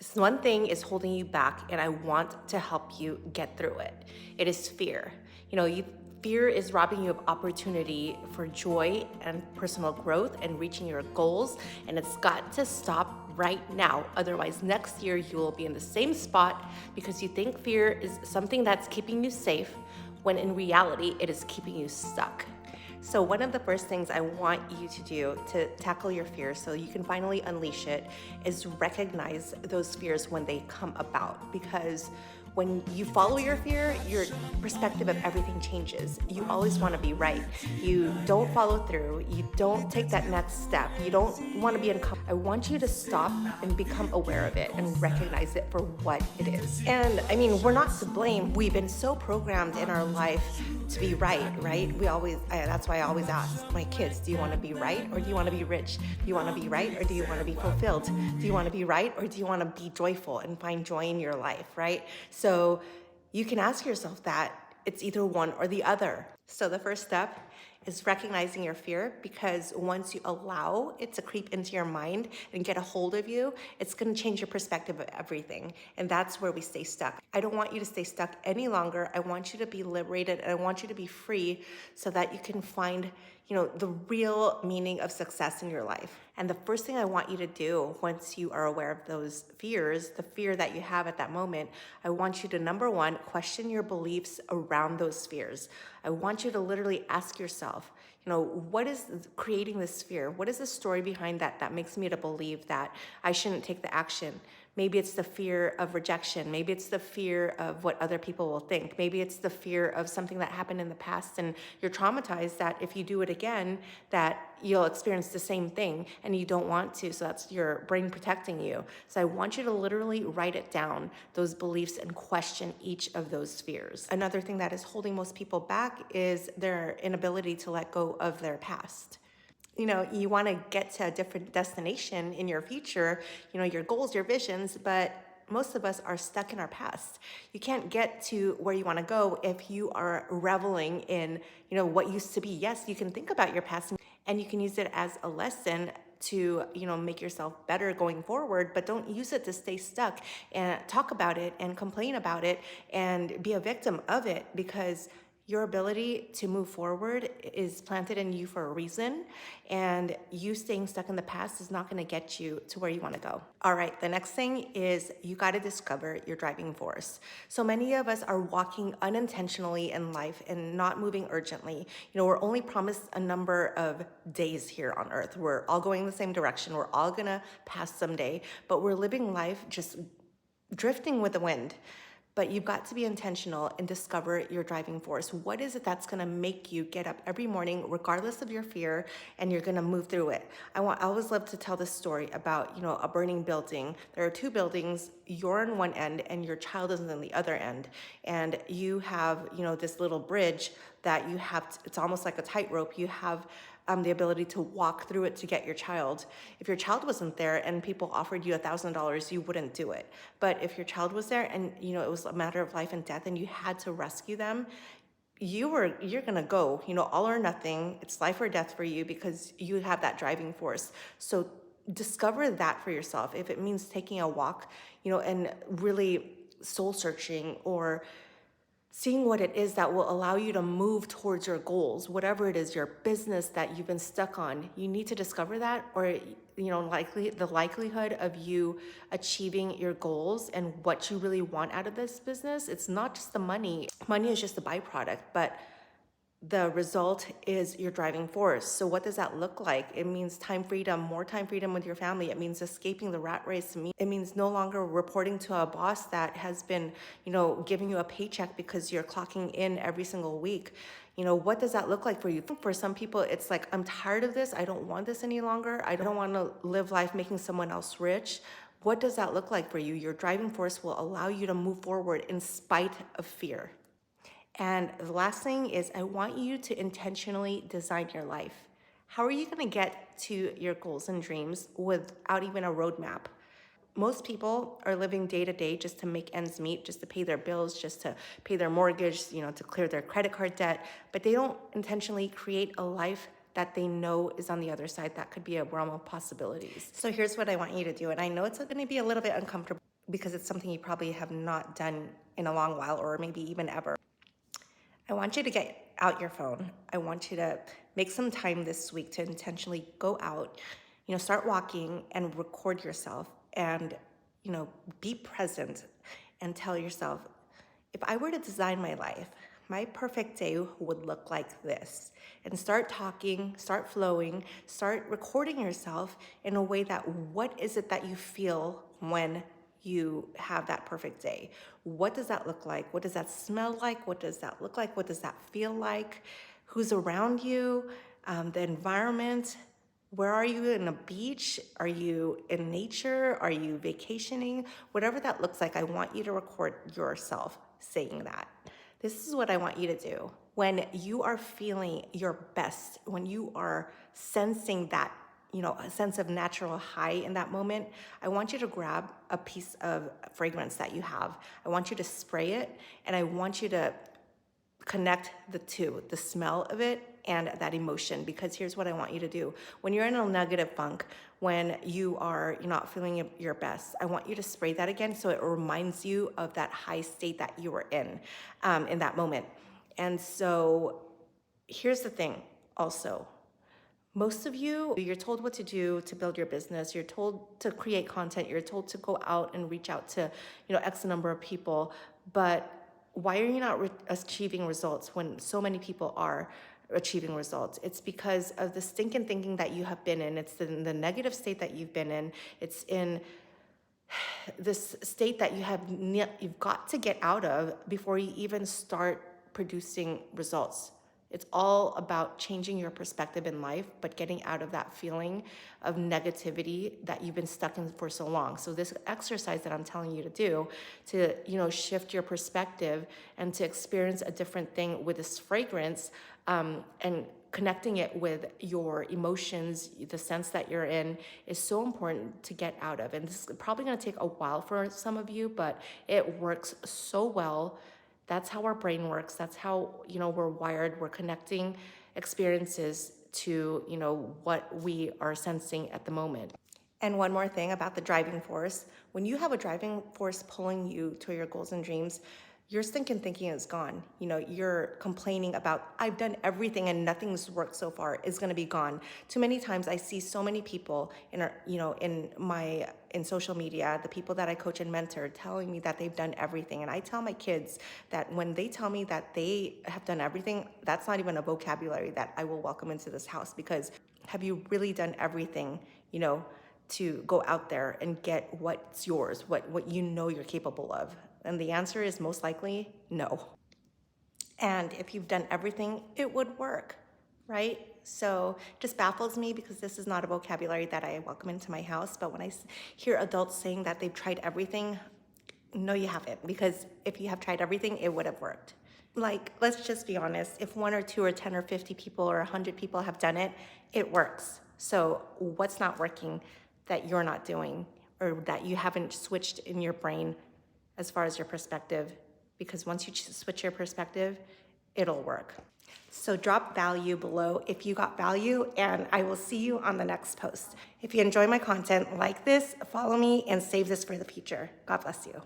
This one thing is holding you back, and I want to help you get through it. It is fear. Fear is robbing you of opportunity for joy and personal growth and reaching your goals, and it's got to stop right now. Otherwise, next year you will be in the same spot because you think fear is something that's keeping you safe, when in reality, it is keeping you stuck. So, one of the first things I want you to do to tackle your fears so you can finally unleash it is recognize those fears when they come about. Because when you follow your fear, your perspective of everything changes. You always want to be right. You don't follow through. You don't take that next step. You don't want to be uncomfortable. I want you to stop and become aware of it and recognize it for what it is. And I mean, we're not to blame. We've been so programmed in our life to be right? That's why I always ask my kids, do you want to be right or do you want to be rich? Do you want to be right or do you want to be fulfilled? Do you want to be right or do you want to be joyful and find joy in your life, right? So you can ask yourself that. It's either one or the other. So the first step is recognizing your fear, because once you allow it to creep into your mind and get a hold of you, it's going to change your perspective of everything. And that's where we stay stuck. I don't want you to stay stuck any longer. I want you to be liberated and I want you to be free so that you can find the real meaning of success in your life. And the first thing I want you to do once you are aware of those fears, the fear that you have at that moment, I want you to, number one, question your beliefs around those fears. I want you to literally ask yourself, what is creating this fear? What is the story behind that makes me to believe that I shouldn't take the action? Maybe it's the fear of rejection. Maybe it's the fear of what other people will think. Maybe it's the fear of something that happened in the past and you're traumatized that if you do it again, that you'll experience the same thing and you don't want to. So that's your brain protecting you. So I want you to literally write it down, those beliefs, and question each of those fears. Another thing that is holding most people back is their inability to let go of their past. You want to get to a different destination in your future, your goals, your visions, but most of us are stuck in our past. You can't get to where you want to go if you are reveling in, what used to be. Yes, you can think about your past and you can use it as a lesson to, make yourself better going forward, but don't use it to stay stuck and talk about it and complain about it and be a victim of it, because your ability to move forward is planted in you for a reason, and you staying stuck in the past is not going to get you to where you want to go. All right, the next thing is you got to discover your driving force. So many of us are walking unintentionally in life and not moving urgently. We're only promised a number of days here on earth. We're all going the same direction. We're all going to pass someday, but we're living life just drifting with the wind. But you've got to be intentional and discover your driving force. What is it that's gonna make you get up every morning, regardless of your fear, and you're gonna move through it? I always love to tell this story about, a burning building. There are two buildings, you're on one end and your child is on the other end. And you have, this little bridge that you have, it's almost like a tightrope. You have the ability to walk through it to get your child. If your child wasn't there and people offered you $1,000, you wouldn't do it. But if your child was there and it was a matter of life and death and you had to rescue them, you're gonna go, all or nothing. It's life or death for you because you have that driving force. So discover that for yourself. If it means taking a walk, and really soul searching, or seeing what it is that will allow you to move towards your goals, whatever it is, your business that you've been stuck on, you need to discover that, or the likelihood of you achieving your goals and what you really want out of this business. It's not just the money. Money is just a byproduct, but the result is your driving force. So what does that look like? It means time freedom, more time freedom with your family. It means escaping the rat race. It means no longer reporting to a boss that has been, giving you a paycheck because you're clocking in every single week. What does that look like for you? For some people, it's like, I'm tired of this. I don't want this any longer. I don't want to live life making someone else rich. What does that look like for you? Your driving force will allow you to move forward in spite of fear. And the last thing is, I want you to intentionally design your life. How are you going to get to your goals and dreams without even a roadmap? Most people are living day to day just to make ends meet, just to pay their bills, just to pay their mortgage, to clear their credit card debt, but they don't intentionally create a life that they know is on the other side that could be a realm of possibilities. So here's what I want you to do, and I know it's going to be a little bit uncomfortable. because it's something you probably have not done in a long while or maybe even ever. I want you to get out your phone. I want you to make some time this week to intentionally go out, start walking and record yourself and, be present and tell yourself, if I were to design my life, my perfect day would look like this. And start talking, start flowing, start recording yourself in a way that what is it that you feel when you have that perfect day? What does that look like? What does that smell like? What does that look like? What does that feel like? Who's around you? The environment. Where are you? In a beach? Are you in nature? Are you vacationing? Whatever that looks like, I want you to record yourself saying that. This is what I want you to do. When you are feeling your best, when you are sensing that, a sense of natural high in that moment, I want you to grab a piece of fragrance that you have. I want you to spray it, and I want you to connect the two, the smell of it and that emotion, because here's what I want you to do. When you're in a negative funk, when you're not feeling your best, I want you to spray that again so it reminds you of that high state that you were in that moment. And so here's the thing also. Most of you're told what to do to build your business. You're told to create content. You're told to go out and reach out to, X number of people. But why are you not achieving results when so many people are achieving results? It's because of the stinking thinking that you have been in. It's in the negative state that you've been in. It's in this state that you've got to get out of before you even start producing results. It's all about changing your perspective in life, but getting out of that feeling of negativity that you've been stuck in for so long. So this exercise that I'm telling you to do to, shift your perspective and to experience a different thing with this fragrance, and connecting it with your emotions, the sense that you're in, is so important to get out of. And this is probably going to take a while for some of you, but it works so well. That's how our brain works. That's how, we're wired. We're connecting experiences to, what we are sensing at the moment. And one more thing about the driving force. When you have a driving force pulling you to your goals and dreams, your stinking thinking is gone. You're complaining about, I've done everything and nothing's worked so far, is gonna be gone. Too many times I see so many people in social media, the people that I coach and mentor, telling me that they've done everything. And I tell my kids that when they tell me that they have done everything, that's not even a vocabulary that I will welcome into this house, because have you really done everything, to go out there and get what's yours, what you're capable of? And the answer is most likely no. And if you've done everything, it would work, right? So it just baffles me, because this is not a vocabulary that I welcome into my house. But when I hear adults saying that they've tried everything, no, you haven't. Because if you have tried everything, it would have worked. Like, let's just be honest. If 1 or 2 or 10 or 50 people or 100 people have done it, it works. So what's not working that you're not doing, or that you haven't switched in your brain as far as your perspective? Because once you switch your perspective, it'll work. So drop value below if you got value, and I will see you on the next post. If you enjoy my content, like this, follow me, and save this for the future. God bless you.